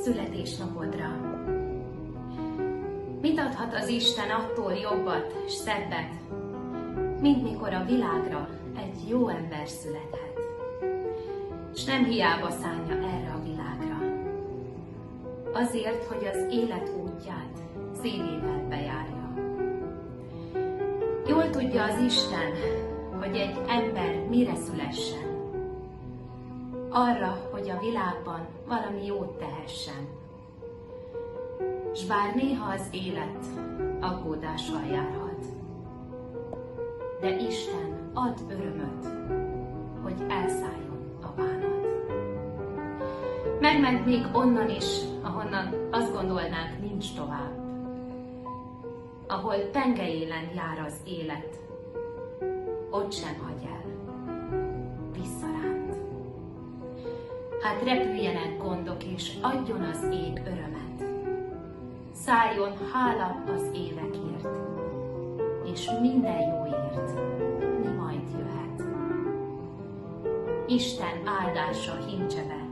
születésnapodra. Mit adhat az Isten attól jobbat s szebbet, mint mikor a világra egy jó ember születhet, s nem hiába szánja erre a világra. Azért, hogy az élet útját szívével bejárja. Jól tudja az Isten, hogy egy ember mire szülessen. Arra, hogy a világban valami jót tehessen. S bár néha az élet aggódással járhat, de Isten ad örömöt, hogy elszálljon a bánat. Megment még onnan is, ahonnan azt gondolnánk, nincs tovább. Ahol tengelyélen jár az élet, ott sem hagy el, visszaránt. Hát repüljenek gondok, és adjon az ég örömet. Szálljon hála az évekért, és minden jóért, mi majd jöhet. Isten áldása hintse be